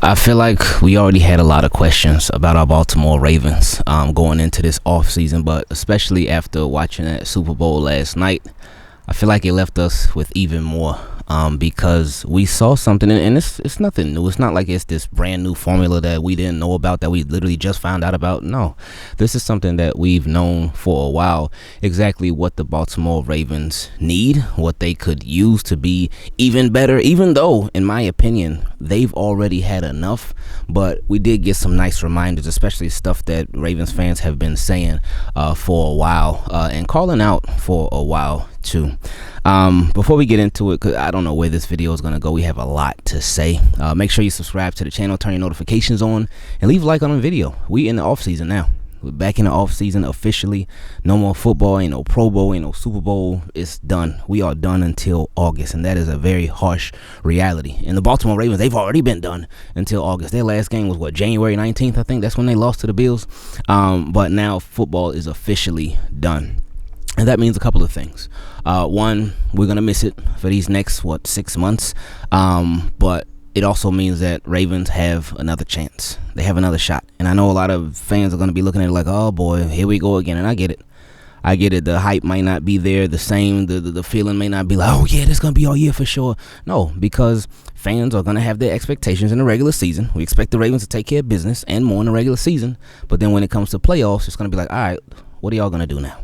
I feel like we already had a lot of questions about our Baltimore Ravens going into this offseason, but especially after watching that Super Bowl last night, I feel like it left us with even more because we saw something, and it's nothing new. It's not like it's this brand new formula that we didn't know about, that we literally just found out about. No, this is something that we've known for a while, exactly what the Baltimore Ravens need, what they could use to be even better, even though, in my opinion, they've already had enough. But we did get some nice reminders, especially stuff that Ravens fans have been saying for a while and calling out for a while too. Before we get into it, because I don't know where this video is going to go, we have a lot to say. Make sure you subscribe to the channel, turn your notifications on, and leave a like on the video. We in the off season now. We're back in the off season officially. No more football, ain't no Pro Bowl, ain't no Super Bowl. It's done. We are done until August, and that is a very harsh reality. And the Baltimore Ravens, they've already been done until August. Their last game was January 19th, I think. That's when they lost to the Bills. But now football is officially done. And that means a couple of things. One, we're going to miss it for these next, 6 months. But it also means that Ravens have another chance. They have another shot. And I know a lot of fans are going to be looking at it like, oh, boy, here we go again. And I get it. I get it. The hype might not be there the same. The feeling may not be like, oh, yeah, this is going to be all year for sure. No, because fans are going to have their expectations in the regular season. We expect the Ravens to take care of business and more in the regular season. But then when it comes to playoffs, it's going to be like, all right, what are y'all going to do now?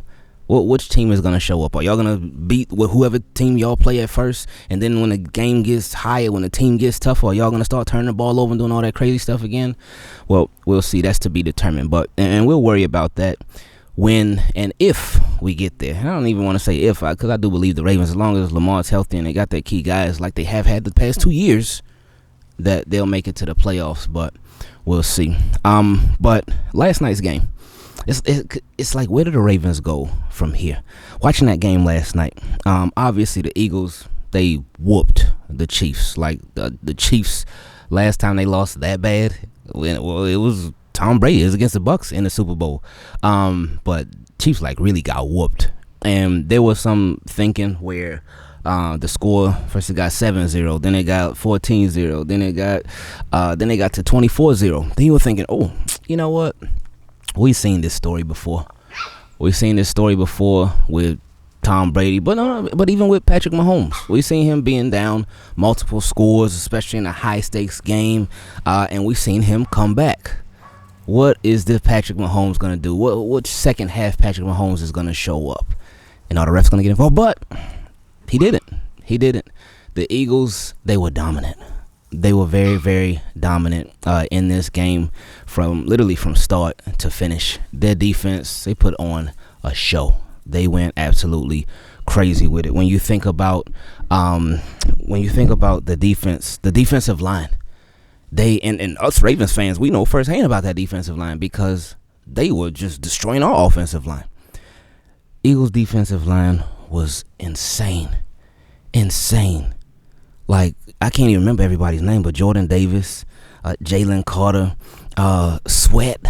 Which team is going to show up? Are y'all going to beat whoever team y'all play at first? And then when the game gets higher, when the team gets tougher, are y'all going to start turning the ball over and doing all that crazy stuff again? Well, we'll see. That's to be determined. And we'll worry about that when and if we get there. I don't even want to say if, because I do believe the Ravens, as long as Lamar's healthy and they got their key guys like they have had the past 2 years, that they'll make it to the playoffs. But we'll see. But last night's game. It's like, where do the Ravens go from here? Watching that game last night, obviously the Eagles, they whooped the Chiefs. Like the Chiefs, last time they lost that bad, well, it was Tom Brady. It was against the Bucs in the Super Bowl. But Chiefs really got whooped. And there was some thinking where the score first it got 7-0, then it got 14-0, then they got to 24-0. Then you were thinking, oh, you know what? We've seen this story before. We've seen this story before with Tom Brady, but even with Patrick Mahomes. We've seen him being down multiple scores, especially in a high-stakes game, and we've seen him come back. What is this Patrick Mahomes going to do? What second half Patrick Mahomes is going to show up? And are the refs going to get involved? But he didn't. He didn't. The Eagles, they were dominant. They were very, very dominant in this game from start to finish. Their defense, they put on a show. They went absolutely crazy with it. When you think about the defense, the defensive line, and us Ravens fans, we know firsthand about that defensive line because they were just destroying our offensive line. Eagles' defensive line was insane. Like, I can't even remember everybody's name, but Jordan Davis, Jalen Carter, Sweat,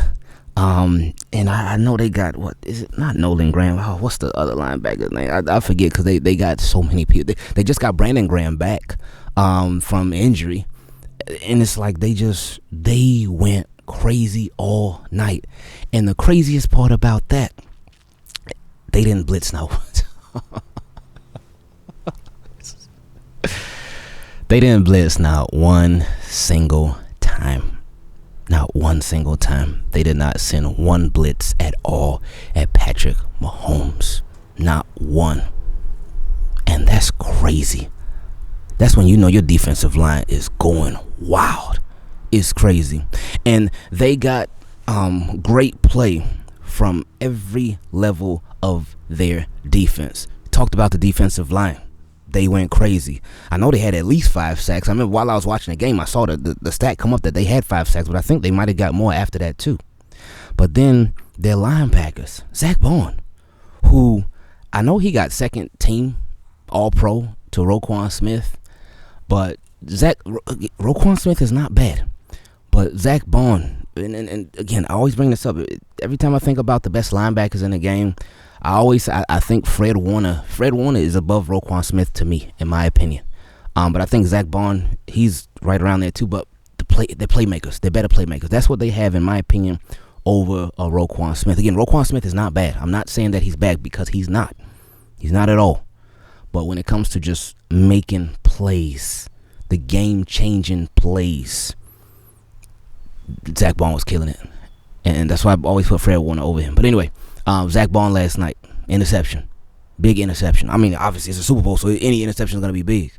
and I know they got, what is it? Not Nolan Graham. Oh, what's the other linebanker's name? I forget because they got so many people. They just got Brandon Graham back from injury, and it's like they went crazy all night. And the craziest part about that, they didn't blitz no. They didn't blitz not one single time. Not one single time. They did not send one blitz at all at Patrick Mahomes. Not one. And that's crazy. That's when you know your defensive line is going wild. It's crazy. And they got great play from every level of their defense. Talked about the defensive line. They went crazy. I know they had at least 5 sacks. I remember while I was watching the game, I saw the stat come up that they had 5 sacks, but I think they might have got more after that too. But then their linebackers, Zach Bond, who I know he got second team All-Pro to Roquan Smith, but Roquan Smith is not bad. But Zach Bond, and again, I always bring this up. Every time I think about the best linebackers in the game, I think Fred Warner. Fred Warner is above Roquan Smith to me, in my opinion. But I think Zach Bond, he's right around there too. But the they're playmakers. They're better playmakers. That's what they have, in my opinion, over Roquan Smith. Again, Roquan Smith is not bad. I'm not saying that he's bad, because he's not. He's not at all. But when it comes to just making plays, the game-changing plays, Zach Bond was killing it. And that's why I always put Fred Warner over him. But anyway, Zach Bond last night, interception. Big interception. I mean, obviously, it's a Super Bowl, so any interception is going to be big.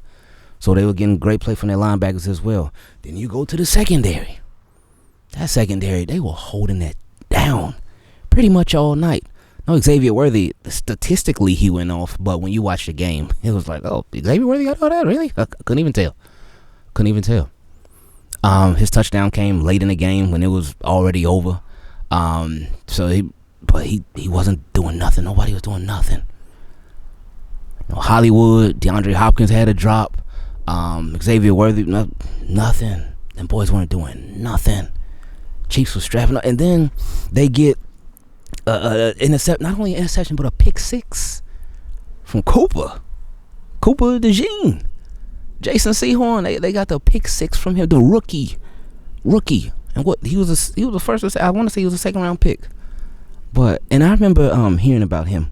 So they were getting great play from their linebackers as well. Then you go to the secondary. That secondary, they were holding that down pretty much all night. No, Xavier Worthy, statistically, he went off. But when you watch the game, it was like, oh, Xavier Worthy got all that? Really? I couldn't even tell. His touchdown came late in the game when it was already over. So he wasn't doing nothing. Nobody was doing nothing. Hollywood, DeAndre Hopkins had a drop. Xavier Worthy, nothing. Them boys weren't doing nothing. Chiefs were strapping up, and then they get not only an interception, but a pick six from Cooper DeJean. Jason Sehorn, they got the pick six from him, the rookie. And what he was the first. I want to say he was a second round pick. And I remember hearing about him.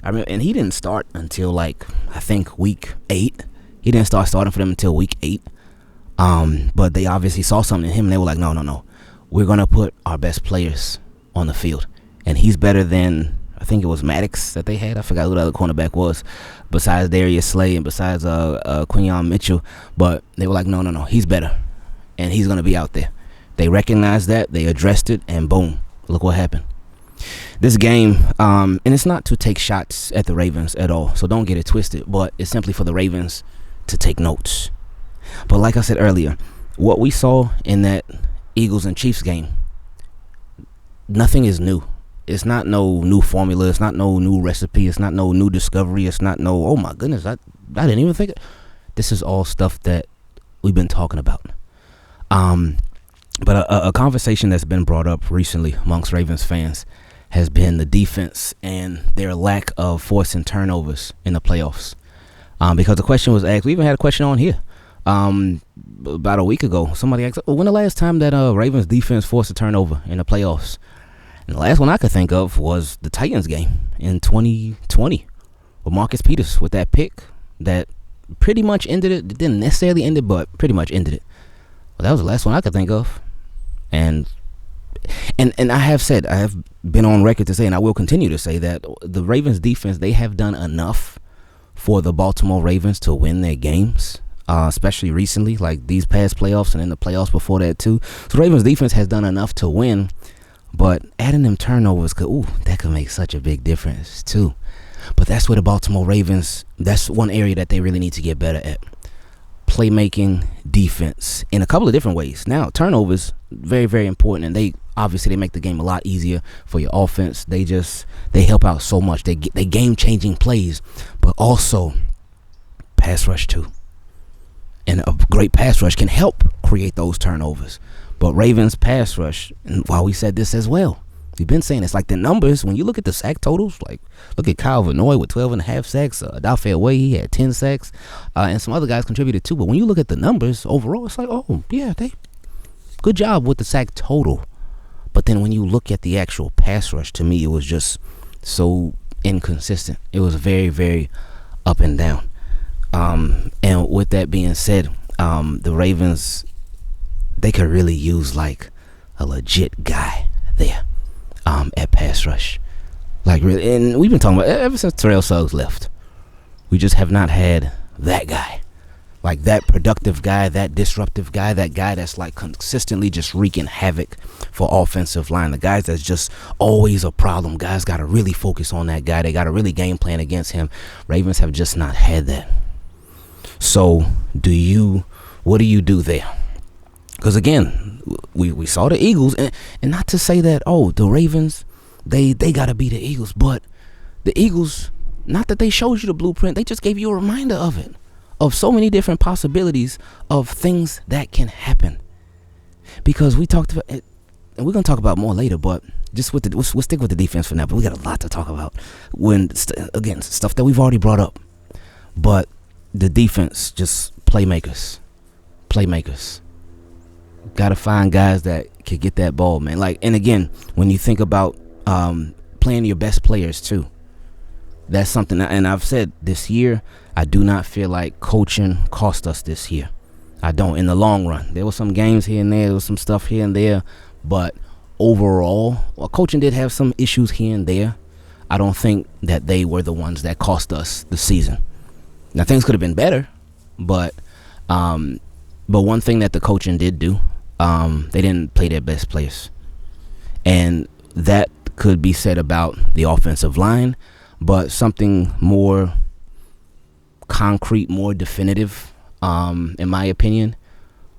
And he didn't start until I think week 8. He didn't start starting for them until week 8. But they obviously saw something in him, and they were like, no, we're gonna put our best players on the field, and he's better than, I think it was Maddox that they had. I forgot who the other cornerback was, besides Darius Slay and besides Quinyon Mitchell. But they were like, no, he's better, and he's gonna be out there. They recognized that, they addressed it, and boom, look what happened. This game, and it's not to take shots at the Ravens at all, so don't get it twisted, but it's simply for the Ravens to take notes. But like I said earlier, what we saw in that Eagles and Chiefs game, nothing is new. It's not no new formula. It's not no new recipe. It's not no new discovery. It's not no, oh my goodness, I didn't even think. This is all stuff that we've been talking about. But a conversation that's been brought up recently amongst Ravens fans has been the defense and their lack of forcing turnovers in the playoffs. Because the question was asked, we even had a question on here about a week ago. Somebody asked, when the last time that Ravens defense forced a turnover in the playoffs? And the last one I could think of was the Titans game in 2020 with Marcus Peters with that pick that pretty much ended it. It didn't necessarily end it, but pretty much ended it. But that was the last one I could think of. And I have been on record to say, and I will continue to say, that the Ravens defense, they have done enough for the Baltimore Ravens to win their games, especially recently, like these past playoffs and in the playoffs before that too. So Ravens defense has done enough to win, but adding them turnovers that could make such a big difference too. But that's where the Baltimore Ravens, that's one area that they really need to get better at. Playmaking defense in a couple of different ways. Now, turnovers, very, very important, and they make the game a lot easier for your offense. They help out so much. They game-changing plays, but also pass rush too. And a great pass rush can help create those turnovers. But Ravens pass rush, and while we said this as well, we've been saying it's like the numbers. When you look at the sack totals, like look at Kyle Vanoy with 12.5 sacks. Adolphe Way, he had 10 sacks. And some other guys contributed too. But when you look at the numbers overall, it's like, oh, yeah, good job with the sack total. But then when you look at the actual pass rush, to me, it was just so inconsistent. It was very, very up and down. And with that being said, the Ravens, they could really use like a legit guy there at pass rush. Like really, and we've been talking about ever since Terrell Suggs left. We just have not had that guy. Like that productive guy, that disruptive guy, that guy that's like consistently just wreaking havoc for offensive line. The guys that's just always a problem. Guys got to really focus on that guy. They got to really game plan against him. Ravens have just not had that. So what do you do there? Because again, we saw the Eagles, and not to say that, the Ravens, they got to be the Eagles, but the Eagles, not that they showed you the blueprint, they just gave you a reminder of it. Of so many different possibilities of things that can happen. Because we talked about it, and we're going to talk about more later, but just we'll stick with the defense for now, but we got a lot to talk about. Again, stuff that we've already brought up. But the defense, just playmakers. Got to find guys that can get that ball, man. Like, and again, when you think about playing your best players too, that's something. And I've said this year, I do not feel like coaching cost us this year. I don't. In the long run, there were some games here and there was some stuff here and there, but overall, well, coaching did have some issues here and there. I don't think that they were the ones that cost us the season. Now, things could have been better, but one thing that the coaching did do, they didn't play their best players. And that could be said about the offensive line, but something more concrete, more definitive, in my opinion,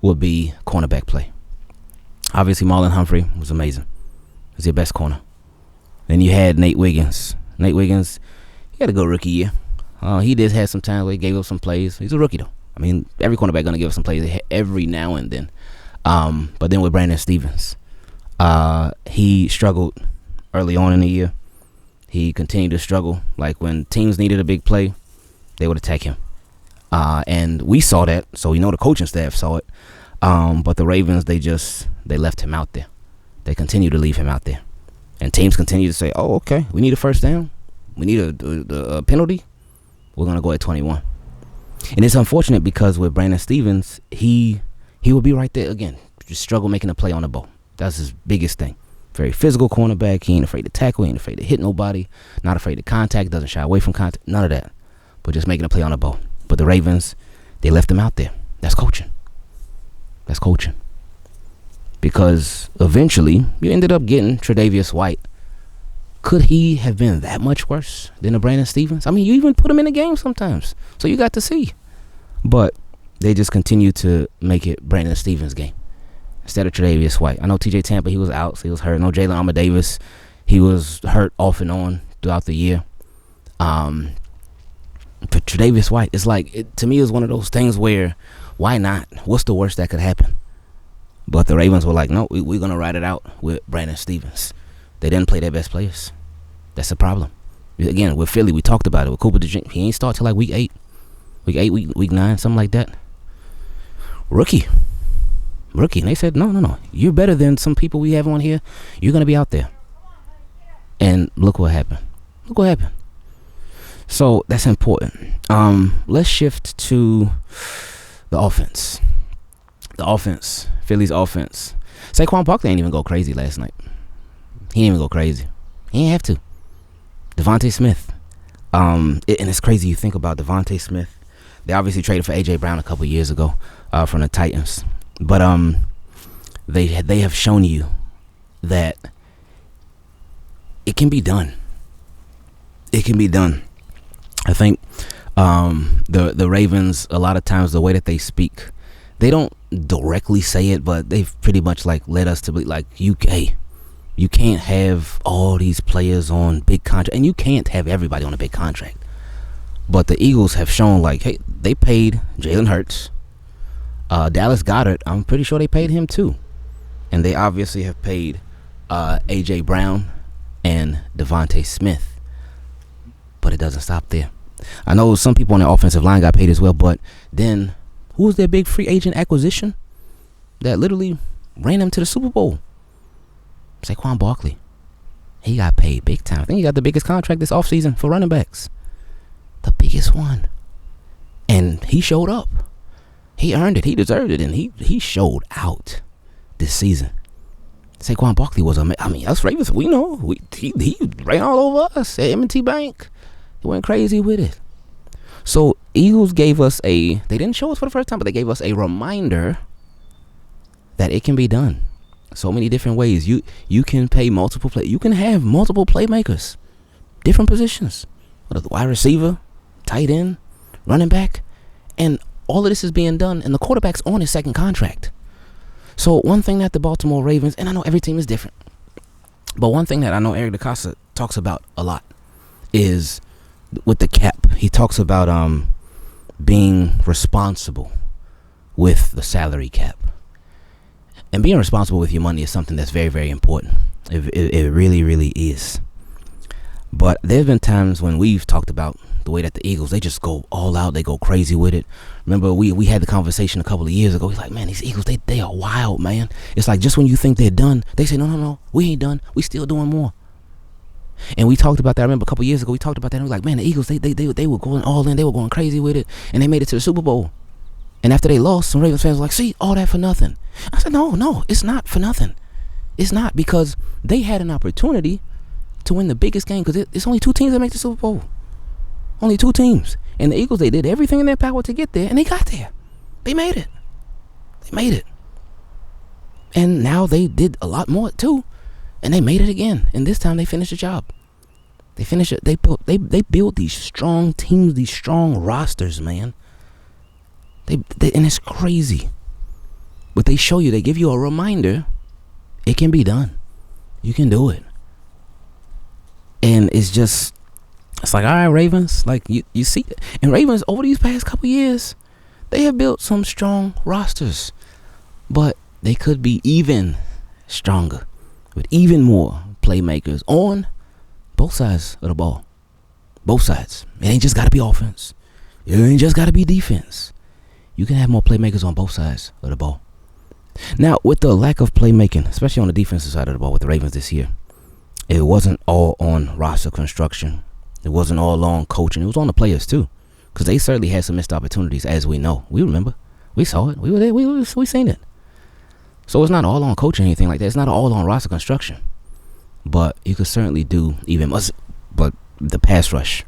would be cornerback play. Obviously, Marlon Humphrey was amazing. He was your best corner. Then you had Nate Wiggins. Nate Wiggins, he had a good rookie year. He did have some time where he gave up some plays. He's a rookie, though. I mean, every cornerback going to give up some plays every now and then. But then with Brandon Stevens, he struggled early on in the year. He continued to struggle. Like, when teams needed a big play, they would attack him. And we saw that, so we know the coaching staff saw it. But the Ravens, they left him out there. They continue to leave him out there. And teams continue to say, oh, okay, we need a first down. We need a penalty. We're going to go at 21. And it's unfortunate because with Brandon Stevens, he will be right there again. Just struggle making a play on the ball. That's his biggest thing. Very physical cornerback. He ain't afraid to tackle. He ain't afraid to hit nobody. Not afraid to contact. Doesn't shy away from contact. None of that. But just making a play on the ball. But the Ravens, they left him out there. That's coaching. That's coaching. Because eventually, you ended up getting Tre'Davious White. Could he have been that much worse than the Brandon Stevens? I mean, you even put him in the game sometimes. So you got to see. But they just continue to make it Brandon Stevens' game instead of Tre'Davious White. I know TJ Tampa, he was out, so he was hurt. I know Jalen Armour-Davis, he was hurt off and on throughout the year. But Tre'Davious White, it's like, to me, it was one of those things where, why not? What's the worst that could happen? But the Ravens were like, no, we're going to ride it out with Brandon Stevens. They didn't play their best players. That's the problem. Again, with Philly, we talked about it. With Cooper DeJean, he ain't start till like week 8. Week 9, something like that. Rookie. And they said, no. You're better than some people we have on here. You're going to be out there. And look what happened. So that's important. Let's shift to the offense. Philly's offense. Saquon Barkley ain't even go crazy last night. He didn't even go crazy. He didn't have to. Devontae Smith. And it's crazy you think about Devontae Smith. They obviously traded for A.J. Brown a couple years ago from the Titans. But they have shown you that it can be done. It can be done. I think the Ravens, a lot of times, the way that they speak, they don't directly say it, but they've pretty much like led us to be like, you can't have all these players on big contract, and you can't have everybody on a big contract. But the Eagles have shown, like, hey, they paid Jalen Hurts, Dallas Goedert. I'm pretty sure they paid him too, and they obviously have paid A.J. Brown and Devontae Smith. But it doesn't stop there. I know some people on the offensive line got paid as well, but then who was their big free agent acquisition that literally ran them to the Super Bowl? Saquon Barkley. He got paid big time. I think he got the biggest contract this offseason for running backs. The biggest one. And he showed up. He earned it. He deserved it. And he showed out this season. Saquon Barkley was us Ravens, we know. He ran all over us at M&T Bank. He went crazy with it. So Eagles gave us they didn't show us for the first time, but they gave us a reminder that it can be done. So many different ways. You can pay multiple play. You can have multiple playmakers, different positions. Wide receiver, tight end, running back, and all of this is being done, and the quarterback's on his second contract. So one thing that the Baltimore Ravens, and I know every team is different, but one thing that I know Eric DeCosta talks about a lot is with the cap. He talks about being responsible with the salary cap. And being responsible with your money is something that's very, very important. It really, really is. But there's been times when we've talked about the way that the Eagles, they just go all out. They go crazy with it. Remember, we had the conversation a couple of years ago. He's like, man, these Eagles, they are wild, man. It's like just when you think they're done, they say, no, we ain't done. We still doing more. And we talked about that. I remember a couple of years ago, we talked about that. And we were like, man, the Eagles, they were going all in. They were going crazy with it. And they made it to the Super Bowl. And after they lost, some Ravens fans were like, see, all that for nothing. I said, no, it's not for nothing. It's not, because they had an opportunity to win the biggest game, because it's only 2 teams that make the Super Bowl. Only 2 teams. And the Eagles, they did everything in their power to get there, and they got there. They made it. And now they did a lot more too, and they made it again. And this time they finished the job. They finished it. They built these strong teams, these strong rosters, man. And it's crazy. But they show you, they give you a reminder, it can be done. You can do it. And it's like, all right, Ravens, like you see it. And Ravens, over these past couple years, they have built some strong rosters. But they could be even stronger with even more playmakers on both sides of the ball. Both sides. It ain't just got to be offense. It ain't just got to be defense. You can have more playmakers on both sides of the ball. Now, with the lack of playmaking, especially on the defensive side of the ball with the Ravens this year, it wasn't all on roster construction. It wasn't all on coaching. It was on the players too, because they certainly had some missed opportunities, as we know. We remember. We saw it. We were there. We seen it. So it's not all on coaching or anything like that. It's not all on roster construction. But you could certainly do even much. But the pass rush.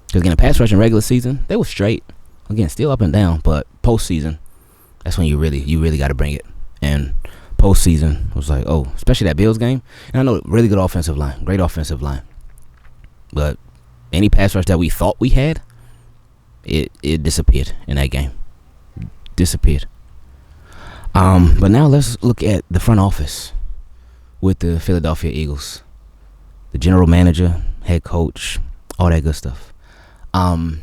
Because again, the pass rush in regular season, they were straight. Again, still up and down. But postseason, that's when you really got to bring it. And postseason was like, oh, especially that Bills game. And I know, really good offensive line. Great offensive line. But any pass rush that we thought we had, it disappeared in that game. Disappeared. But now let's look at the front office with the Philadelphia Eagles. The general manager, head coach, all that good stuff. I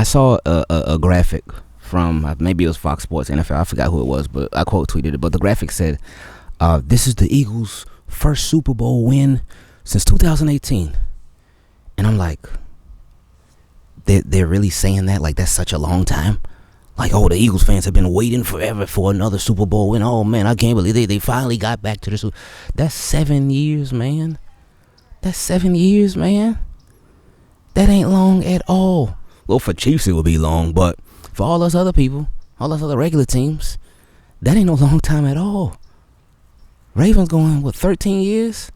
saw a graphic from, maybe it was Fox Sports, NFL, I forgot who it was, but I quote tweeted it. But the graphic said, this is the Eagles' first Super Bowl win since 2018. And I'm like, they're really saying that? Like, that's such a long time? Like, oh, the Eagles fans have been waiting forever for another Super Bowl win. Oh, man, I can't believe they finally got back to the Super Bowl. That's 7 years, man. That's 7 years, man. That ain't long at all. Well, for Chiefs, it would be long, but for all us other people, all us other regular teams, that ain't no long time at all. Ravens going, 13 years?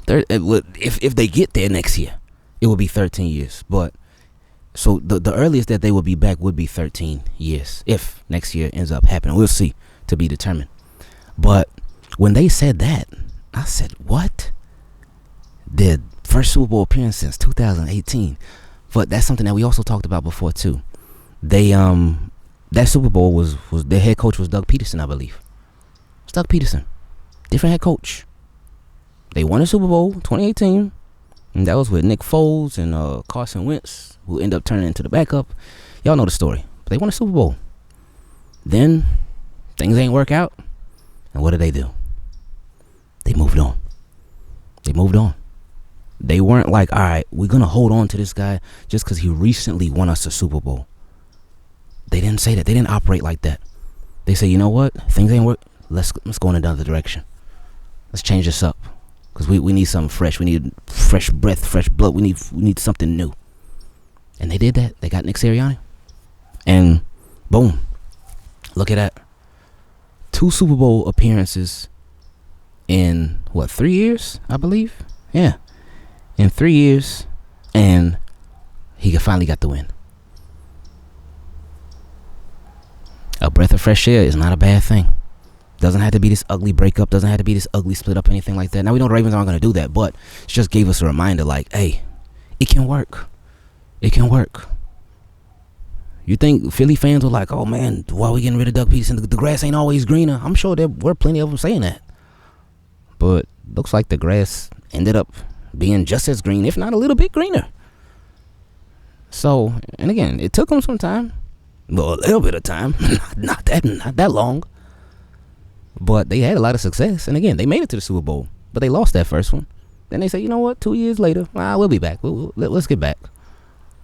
If they get there next year, it will be 13 years. But so the earliest that they will be back would be 13 years. If next year ends up happening, we'll see, to be determined. But when they said that, I said, what? Their first Super Bowl appearance since 2018. But that's something that we also talked about before too. They that Super Bowl was their head coach was Doug Peterson, I believe. It's Doug Peterson, different head coach. They won a Super Bowl 2018, and that was with Nick Foles and Carson Wentz, who ended up turning into the backup. Y'all know the story. But they won a Super Bowl. Then things ain't work out, and what do? They moved on. They weren't like, all right, we're gonna hold on to this guy just because he recently won us a Super Bowl. They didn't say that. They didn't operate like that. They say, you know what? Things ain't work. Let's go in another direction. Let's change this up. Because we need something fresh. We need fresh breath, fresh blood. We need something new. And they did that. They got Nick Sirianni. And boom. Look at that. 2 Super Bowl appearances in, 3 years, I believe? Yeah. In 3 years. And he finally got the win. A breath of fresh air is not a bad thing. Doesn't have to be this ugly breakup. Doesn't have to be this ugly split up, anything like that. Now, we know the Ravens aren't going to do that, but it just gave us a reminder like, hey, it can work. It can work. You think Philly fans were like, oh, man, why are we getting rid of Doug Peterson? The grass ain't always greener. I'm sure there were plenty of them saying that. But looks like the grass ended up being just as green, if not a little bit greener. So, and again, it took them some time. Well, a little bit of time. not that long. But they had a lot of success. And again, they made it to the Super Bowl. But they lost that first one. Then they say, you know what? 2 years later, we'll be back. Let's get back.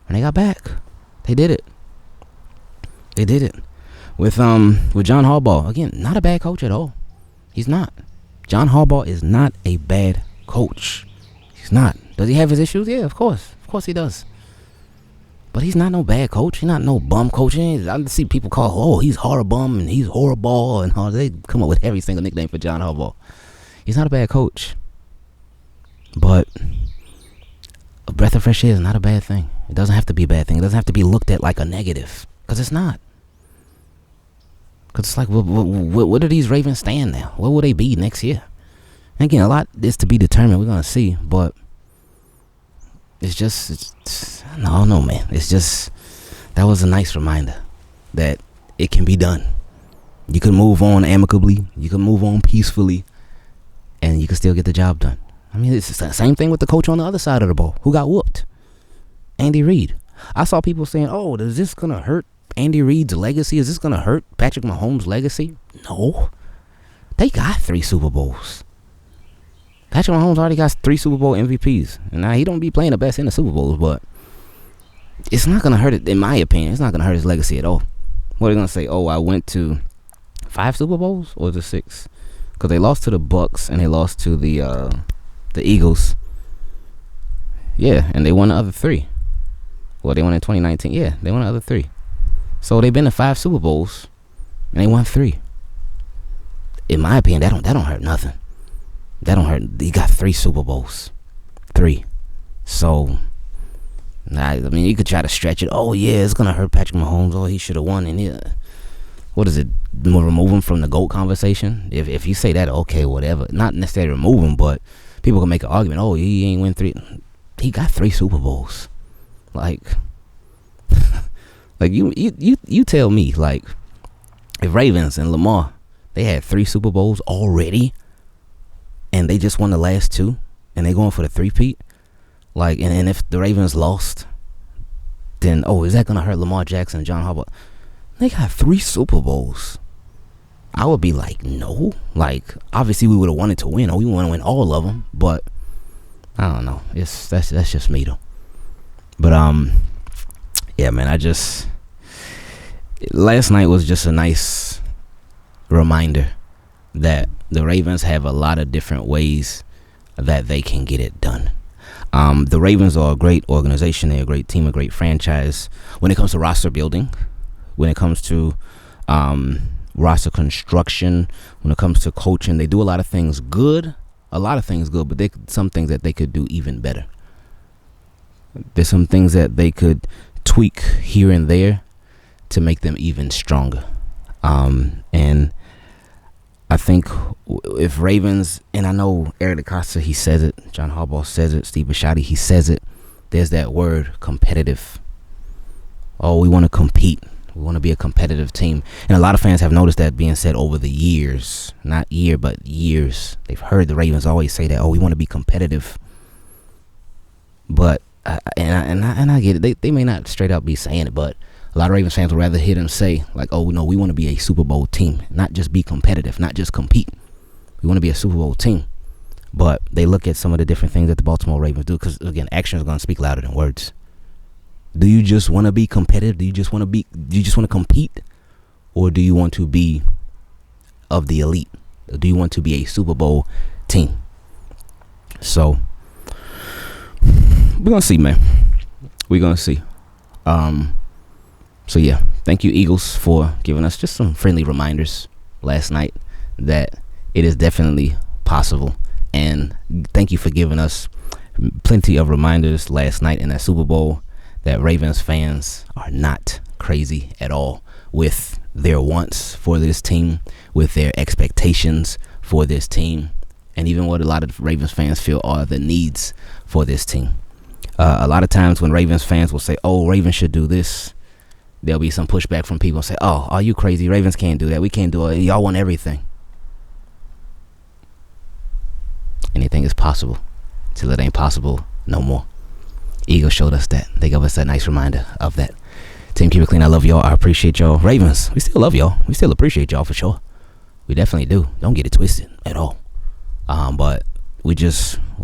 And they got back. They did it. They did it. With John Harbaugh, again, not a bad coach at all. He's not. John Harbaugh is not a bad coach. He's not. Does he have his issues? Yeah, of course. Of course he does. But he's not no bad coach. He's not no bum coach. I see people call, he's horrible and he's horrible and all. They come up with every single nickname for John Harbaugh. He's not a bad coach. But a breath of fresh air is not a bad thing. It doesn't have to be a bad thing. It doesn't have to be looked at like a negative. Because it's not. Because it's like, what do these Ravens stand now? What will they be next year? And again, a lot is to be determined. We're going to see. But no, man. It's just, that was a nice reminder that it can be done. You can move on amicably. You can move on peacefully. And you can still get the job done. I mean, it's the same thing with the coach on the other side of the ball who got whooped. Andy Reid. I saw people saying, is this going to hurt Andy Reid's legacy? Is this going to hurt Patrick Mahomes' legacy? No. They got 3 Super Bowls. Patrick Mahomes already got 3 Super Bowl MVPs. And now he don't be playing the best in the Super Bowls, but it's not going to hurt it, in my opinion. It's not going to hurt his legacy at all. What are they going to say? I went to 5 Super Bowls or the 6? Because they lost to the Bucks and they lost to the Eagles. Yeah, and they won the other 3. Well, they won in 2019. Yeah, they won the other 3. So they've been to 5 Super Bowls and they won 3. In my opinion, that don't hurt nothing. That don't hurt. He got 3 Super Bowls. 3. So, I mean, you could try to stretch it. It's going to hurt Patrick Mahomes. He should have won. And what is it? Remove him from the GOAT conversation? If you say that, okay, whatever. Not necessarily remove him, but people can make an argument. He ain't win 3. He got 3 Super Bowls. Like you tell me, like, if Ravens and Lamar, they had 3 Super Bowls already, and they just won the last 2, and they going for the 3-peat, like, and if the Ravens lost, then is that gonna hurt Lamar Jackson and John Harbaugh? They got 3 Super Bowls. I would be like, no. Like, obviously we would have wanted to win, we want to win all of them, but I don't know. That's just me though. But yeah, man. Last night was just a nice reminder that the Ravens have a lot of different ways that they can get it done. The Ravens are a great organization. They're a great team, a great franchise. When it comes to roster building, when it comes to roster construction, when it comes to coaching, they do a lot of things good. But some things that they could do even better. There's some things that they could tweak here and there to make them even stronger. And I think if Ravens, and I know Eric DeCosta, he says it, John Harbaugh says it, Steve Bisciotti, he says it, there's that word, competitive. We want to compete. We want to be a competitive team. And a lot of fans have noticed that being said over the years. Not year, but years. They've heard the Ravens always say that, we want to be competitive. But, and I get it. They may not straight up be saying it, but a lot of Ravens fans would rather hear them say, like, no, we want to be a Super Bowl team. Not just be competitive, not just compete. We want to be a Super Bowl team. But they look at some of the different things that the Baltimore Ravens do, because, again, action is going to speak louder than words. Do you just want to be competitive? Do you just want to compete? Or do you want to be of the elite? Or do you want to be a Super Bowl team? So, we're going to see, man. We're going to see. So, yeah. Thank you, Eagles, for giving us just some friendly reminders last night that it is definitely possible. And thank you for giving us plenty of reminders last night in that Super Bowl that Ravens fans are not crazy at all with their wants for this team, with their expectations for this team, and even what a lot of Ravens fans feel are the needs for this team. A lot of times when Ravens fans will say, Ravens should do this, there'll be some pushback from people and say, are you crazy? Ravens can't do that. We can't do it. Y'all want everything. Anything is possible till it ain't possible no more. Eagles showed us that. They gave us a nice reminder of that. Team Keep It Clean. I love y'all. I appreciate y'all. Ravens, we still love y'all. We still appreciate y'all for sure. We definitely do. Don't get it twisted at all. But we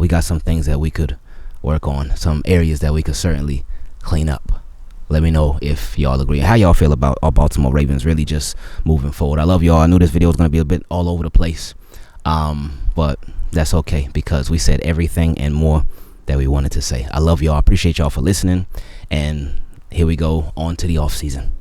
got some things that we could work on, some areas that we could certainly clean up. Let me know if y'all agree. How y'all feel about our Baltimore Ravens really just moving forward. I love y'all. I knew this video was going to be a bit all over the place. But that's okay because we said everything and more that we wanted to say. I love y'all. Appreciate y'all for listening. And here we go on to the off season.